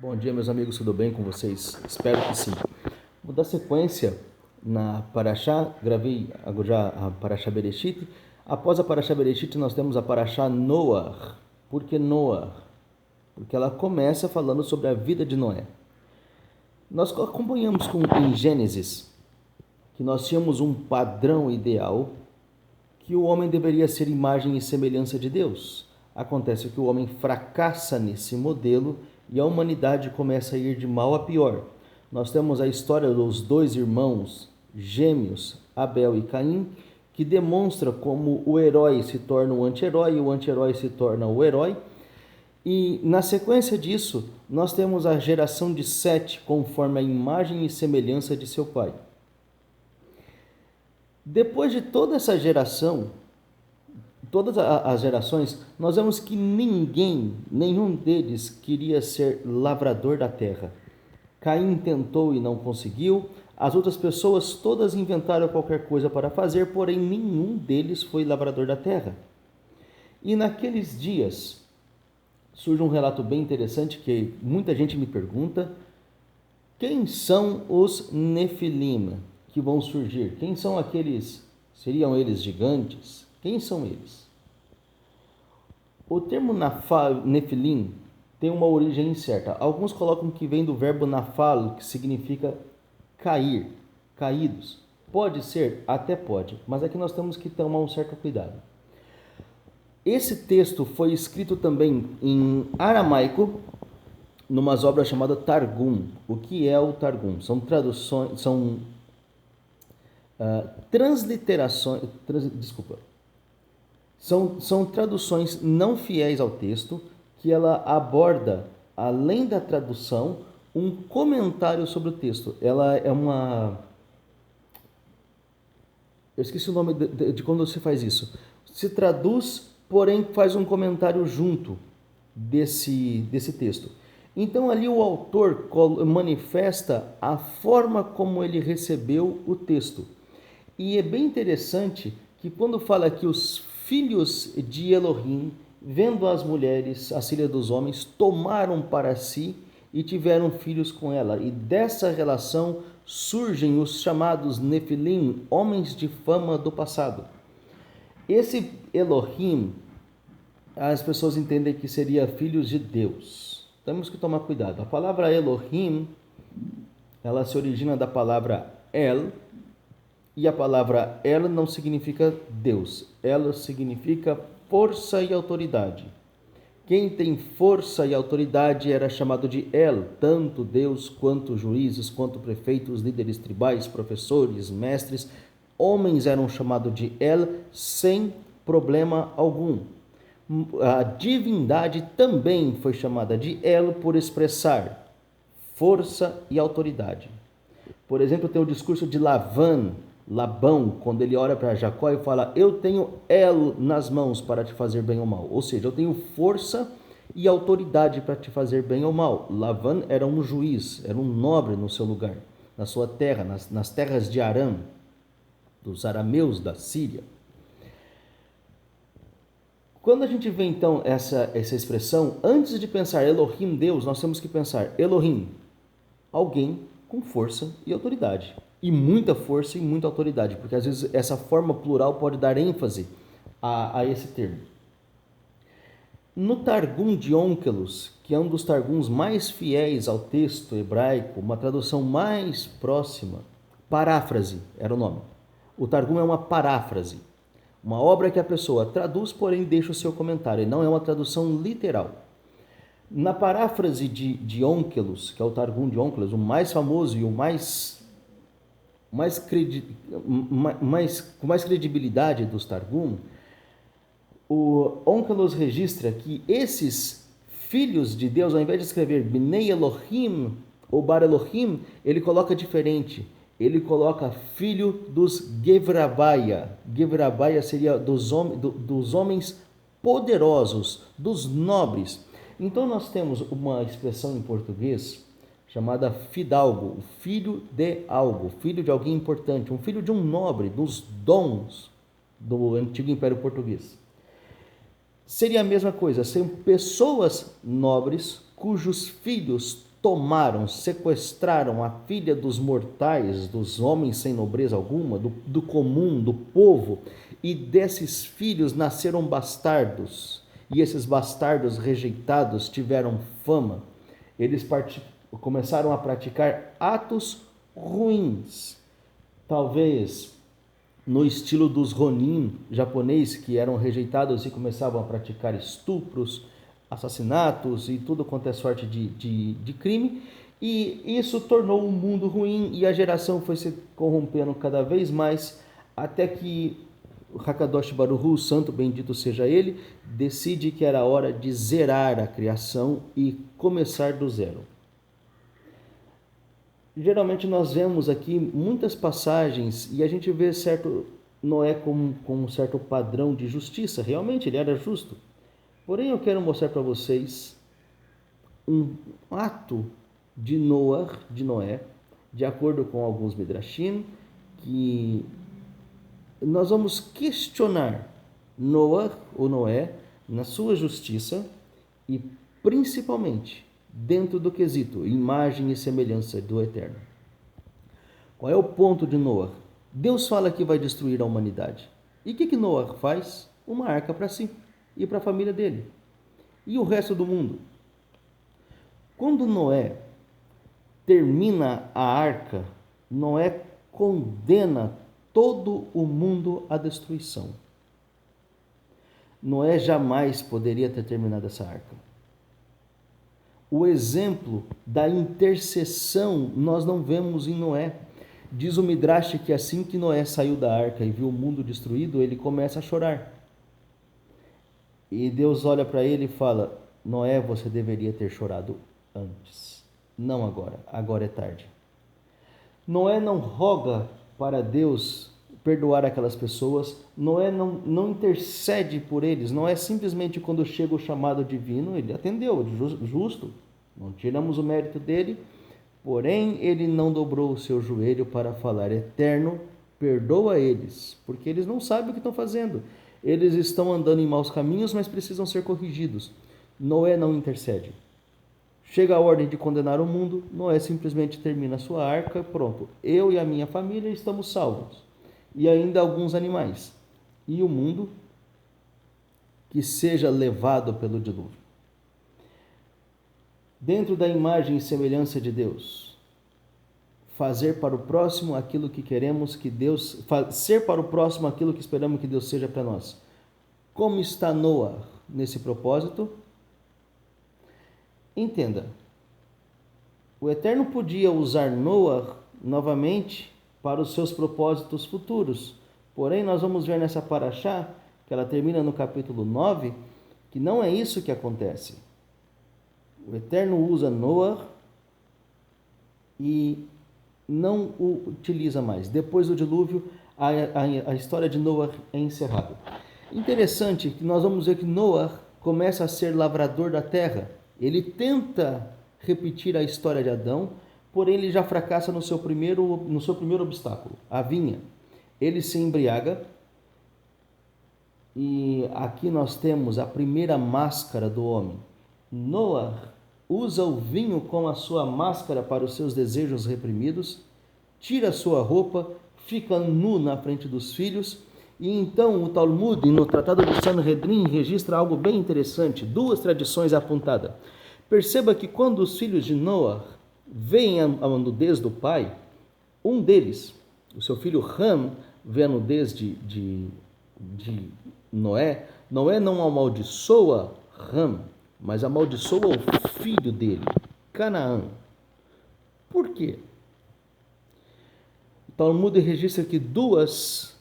Bom dia, meus amigos, tudo bem com vocês? Espero que sim. Vou dar sequência na Parashá, gravei já a Parashá Bereshit. Após a Parashá Bereshit, nós temos a Parashá Noah. Por que Noah? Porque ela começa falando sobre a vida de Noé. Nós acompanhamos em Gênesis que nós tínhamos um padrão ideal que o homem deveria ser imagem e semelhança de Deus. Acontece que o homem fracassa nesse modelo e a humanidade começa a ir de mal a pior. Nós temos a história dos dois irmãos gêmeos, Abel e Caim, que demonstra como o herói se torna o anti-herói e o anti-herói se torna o herói. E na sequência disso, nós temos a geração de Sete, conforme a imagem e semelhança de seu pai. Depois de toda essa geração, todas as gerações, nós vemos que nenhum deles queria ser lavrador da terra. Caim tentou e não conseguiu, as outras pessoas todas inventaram qualquer coisa para fazer, porém nenhum deles foi lavrador da terra. E naqueles dias, surge um relato bem interessante que muita gente me pergunta: quem são os Nefilim que vão surgir? Quem são aqueles? Seriam eles gigantes? Quem são eles? O termo Nefilim tem uma origem incerta. Alguns colocam que vem do verbo nafal, que significa cair, caídos. Pode ser? Até pode, mas aqui nós temos que tomar um certo cuidado. Esse texto foi escrito também em aramaico, numas obras chamadas Targum. O que é o Targum? São traduções, transliterações, são traduções não fiéis ao texto, que ela aborda, além da tradução, um comentário sobre o texto. Ela é uma... Eu esqueci o nome de quando você faz isso. Se traduz, porém faz um comentário junto desse texto. Então ali o autor manifesta a forma como ele recebeu o texto. E é bem interessante que quando fala que os filhos de Elohim, vendo as mulheres, as filhas dos homens, tomaram para si e tiveram filhos com ela. E dessa relação surgem os chamados Nefilim, homens de fama do passado. Esse Elohim, as pessoas entendem que seria filhos de Deus. Temos que tomar cuidado. A palavra Elohim, ela se origina da palavra El, e a palavra El não significa Deus. El significa força e autoridade. Quem tem força e autoridade era chamado de El, tanto Deus quanto juízes, quanto prefeitos, líderes tribais, professores, mestres. Homens eram chamados de El sem problema algum. A divindade também foi chamada de El por expressar força e autoridade. Por exemplo, tem o discurso de Labão, quando ele olha para Jacó e fala: eu tenho El nas mãos para te fazer bem ou mal. Ou seja, eu tenho força e autoridade para te fazer bem ou mal. Labão era um juiz, era um nobre no seu lugar, na sua terra, nas terras de Aram, dos arameus da Síria. Quando a gente vê então essa expressão, antes de pensar Elohim, Deus, nós temos que pensar Elohim, alguém com força e autoridade. E muita força e muita autoridade, porque às vezes essa forma plural pode dar ênfase a esse termo. No Targum de Onkelos, que é um dos targums mais fiéis ao texto hebraico, uma tradução mais próxima, paráfrase era o nome. O Targum é uma paráfrase, uma obra que a pessoa traduz, porém deixa o seu comentário, não é uma tradução literal. Na paráfrase de Onkelos, que é o Targum de Onkelos, o mais famoso e o com mais credibilidade dos Targum, o Onkelos registra que esses filhos de Deus, ao invés de escrever Bnei Elohim ou Bar Elohim, ele coloca diferente. Ele coloca filho dos Gevrabaia. Gevrabaia seria dos homens poderosos, dos nobres. Então nós temos uma expressão em português chamada fidalgo, o filho de algo, filho de alguém importante, um filho de um nobre, dos dons do antigo Império Português. Seria a mesma coisa, são pessoas nobres cujos filhos tomaram, sequestraram a filha dos mortais, dos homens sem nobreza alguma, do comum, do povo, e desses filhos nasceram bastardos, e esses bastardos rejeitados tiveram fama. Eles começaram a praticar atos ruins, talvez no estilo dos Ronin japonês, que eram rejeitados e começavam a praticar estupros, assassinatos e tudo quanto é sorte de crime, e isso tornou o mundo ruim e a geração foi se corrompendo cada vez mais, até que Hakadoshi Baruhu, santo bendito seja ele, decide que era hora de zerar a criação e começar do zero. Geralmente nós vemos aqui muitas passagens e a gente vê certo Noé com um certo padrão de justiça, realmente ele era justo. Porém, eu quero mostrar para vocês um ato de Noé, de acordo com alguns Midrashim, que nós vamos questionar Noé, na sua justiça e principalmente dentro do quesito imagem e semelhança do Eterno. Qual é o ponto de Noé? Deus fala que vai destruir a humanidade. E o que Noé faz? Uma arca para si e para a família dele. E o resto do mundo? Quando Noé termina a arca, Noé condena todo o mundo à destruição. Noé jamais poderia ter terminado essa arca. O exemplo da intercessão nós não vemos em Noé. Diz o Midrash que assim que Noé saiu da arca e viu o mundo destruído, ele começa a chorar. E Deus olha para ele e fala: Noé, você deveria ter chorado antes, não agora, agora é tarde. Noé não roga para Deus perdoar aquelas pessoas, Noé não intercede por eles, não é simplesmente quando chega o chamado divino, ele atendeu, justo, não tiramos o mérito dele, porém ele não dobrou o seu joelho para falar: Eterno, perdoa eles, porque eles não sabem o que estão fazendo. Eles estão andando em maus caminhos, mas precisam ser corrigidos. Noé não intercede. Chega a ordem de condenar o mundo, Noé simplesmente termina a sua arca, pronto. Eu e a minha família estamos salvos. E ainda alguns animais. E o mundo que seja levado pelo dilúvio. Dentro da imagem e semelhança de Deus, fazer para o próximo aquilo que queremos que Deus, ser para o próximo aquilo que esperamos que Deus seja para nós. Como está Noé nesse propósito? Entenda, o Eterno podia usar Noé novamente para os seus propósitos futuros, porém nós vamos ver nessa paraxá, que ela termina no capítulo 9, que não é isso que acontece. O Eterno usa Noé e não o utiliza mais. Depois do dilúvio, a história de Noé é encerrada. Interessante que nós vamos ver que Noé começa a ser lavrador da terra. Ele tenta repetir a história de Adão, porém ele já fracassa no seu primeiro obstáculo, a vinha. Ele se embriaga e aqui nós temos a primeira máscara do homem. Noé usa o vinho como a sua máscara para os seus desejos reprimidos, tira a sua roupa, fica nu na frente dos filhos, e então o Talmud, no Tratado de Sanhedrin, registra algo bem interessante, duas tradições apontadas. Perceba que quando os filhos de Noé veem a nudez do pai, um deles, o seu filho Ham, vê a nudez de Noé, Noé não amaldiçoa Ham, mas amaldiçoa o filho dele, Canaã. Por quê? O Talmud registra que duas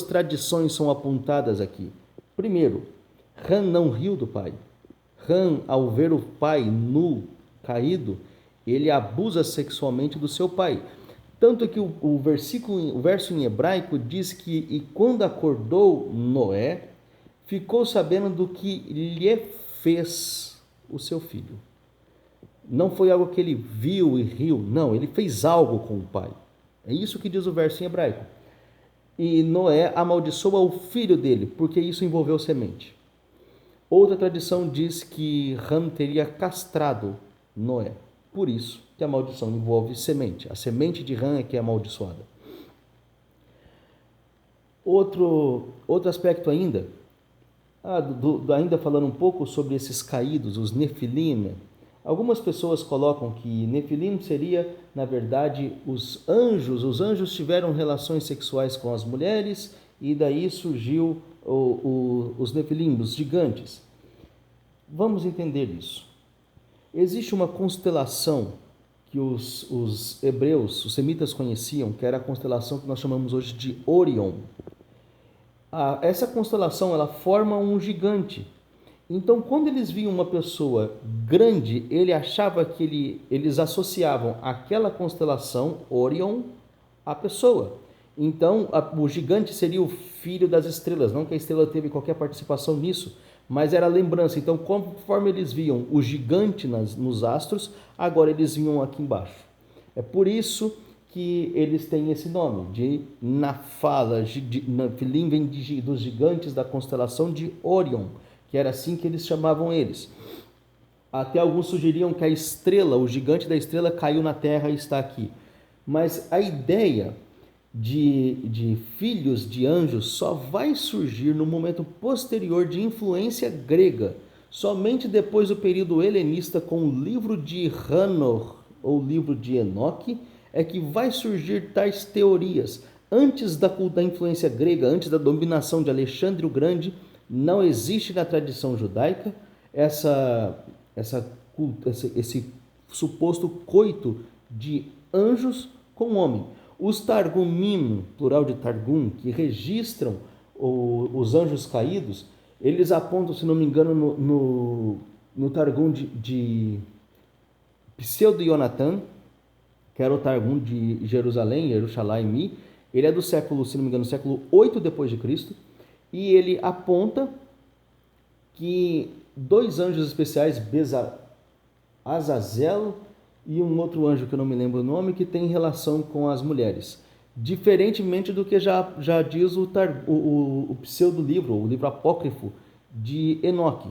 tradições são apontadas aqui. Primeiro, Ham não riu do pai. Ham, ao ver o pai nu, caído, ele abusa sexualmente do seu pai. Tanto que o verso em hebraico diz que e quando acordou Noé, ficou sabendo do que lhe fez o seu filho. Não foi algo que ele viu e riu, não, ele fez algo com o pai. É isso que diz o verso em hebraico. E Noé amaldiçoa o filho dele, porque isso envolveu semente. Outra tradição diz que Ham teria castrado Noé. Por isso que a maldição envolve semente. A semente de rã é que é amaldiçoada. Outro aspecto ainda, ainda falando um pouco sobre esses caídos, os Nefilim. Algumas pessoas colocam que Nefilim seria, na verdade, os anjos. Os anjos tiveram relações sexuais com as mulheres e daí surgiu os Nefilim, os gigantes. Vamos entender isso. Existe uma constelação que os hebreus, os semitas conheciam, que era a constelação que nós chamamos hoje de Orion. Essa constelação ela forma um gigante. Então, quando eles viam uma pessoa grande, ele achava que eles associavam aquela constelação, Orion, à pessoa. Então, o gigante seria o filho das estrelas, não que a estrela teve qualquer participação nisso, mas era a lembrança. Então, conforme eles viam o gigante nos astros, agora eles vinham aqui embaixo. É por isso que eles têm esse nome, de Nafala. Nefilim vem dos gigantes da constelação de Orion, que era assim que eles chamavam eles. Até alguns sugeriam que a estrela, o gigante da estrela, caiu na terra e está aqui. Mas a ideia de filhos de anjos só vai surgir no momento posterior de influência grega, somente depois do período helenista com o livro de Hanor, ou livro de Enoque, é que vai surgir tais teorias. Antes da influência grega, antes da dominação de Alexandre o Grande, não existe na tradição judaica esse suposto coito de anjos com homem. Os Targumim, plural de Targum, que registram os anjos caídos, eles apontam, se não me engano, no Targum de Pseudo-Yonatan, que era o Targum de Jerusalém, Yerushalayim. Ele é do século, se não me engano, século 8 depois de Cristo, e ele aponta que dois anjos especiais, Azazel e um outro anjo que eu não me lembro o nome, que tem relação com as mulheres. Diferentemente do que já diz o pseudo-livro, o livro apócrifo de Enoque,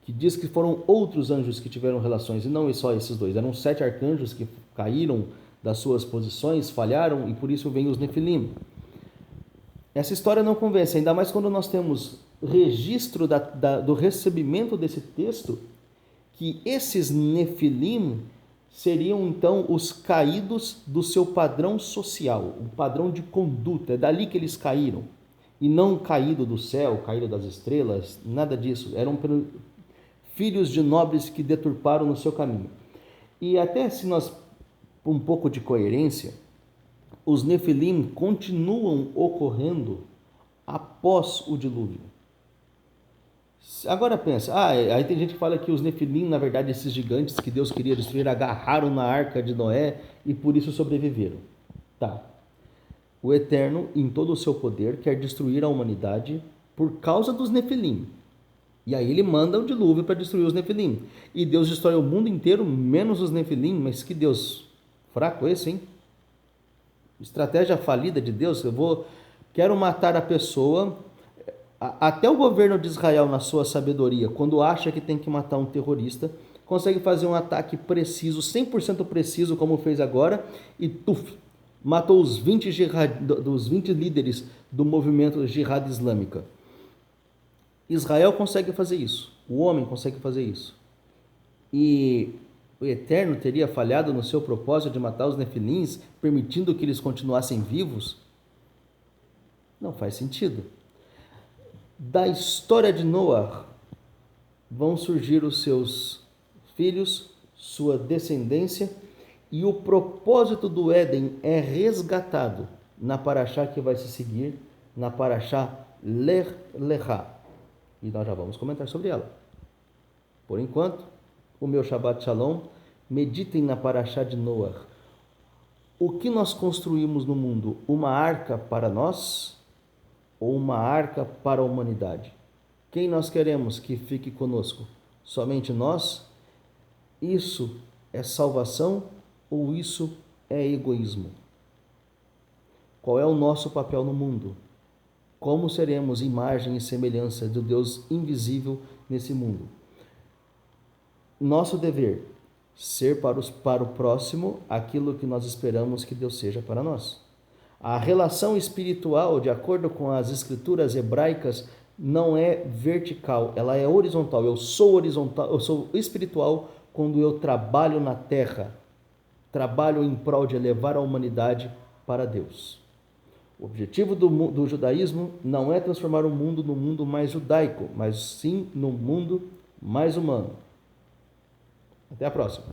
que diz que foram outros anjos que tiveram relações, e não só esses dois. Eram 7 arcanjos que caíram das suas posições, falharam, e por isso vem os Nefilim. Essa história não convence, ainda mais quando nós temos registro do recebimento desse texto, que esses Nefilim seriam então os caídos do seu padrão social, o padrão de conduta, é dali que eles caíram, e não caído do céu, caído das estrelas, nada disso, eram filhos de nobres que deturparam no seu caminho. E até se nós, um pouco de coerência, os Nefilim continuam ocorrendo após o dilúvio. Agora pensa, aí tem gente que fala que os Nefilim, na verdade, esses gigantes que Deus queria destruir, agarraram na arca de Noé e por isso sobreviveram. Tá. O Eterno, em todo o seu poder, quer destruir a humanidade por causa dos Nefilim. E aí ele manda o dilúvio para destruir os Nefilim. E Deus destrói o mundo inteiro, menos os Nefilim. Mas que Deus fraco esse, hein? Estratégia falida de Deus. Quero matar a pessoa. Até o governo de Israel, na sua sabedoria, quando acha que tem que matar um terrorista, consegue fazer um ataque preciso, 100% preciso, como fez agora, e matou os 20 líderes do movimento Jihad Islâmica. Israel consegue fazer isso, o homem consegue fazer isso. E o Eterno teria falhado no seu propósito de matar os Nefilins, permitindo que eles continuassem vivos? Não faz sentido. Da história de Noé vão surgir os seus filhos, sua descendência, e o propósito do Éden é resgatado na paraxá que vai se seguir, na paraxá Lech Lechá. E nós já vamos comentar sobre ela. Por enquanto, o meu Shabbat Shalom, meditem na paraxá de Noé. O que nós construímos no mundo? Uma arca para nós ou uma arca para a humanidade? Quem nós queremos que fique conosco? Somente nós? Isso é salvação ou isso é egoísmo? Qual é o nosso papel no mundo? Como seremos imagem e semelhança do Deus invisível nesse mundo? Nosso dever, ser para o próximo aquilo que nós esperamos que Deus seja para nós. A relação espiritual, de acordo com as escrituras hebraicas, não é vertical, ela é horizontal. Eu sou horizontal, eu sou espiritual quando eu trabalho na terra, trabalho em prol de elevar a humanidade para Deus. O objetivo do judaísmo não é transformar o mundo no mundo mais judaico, mas sim no mundo mais humano. Até a próxima.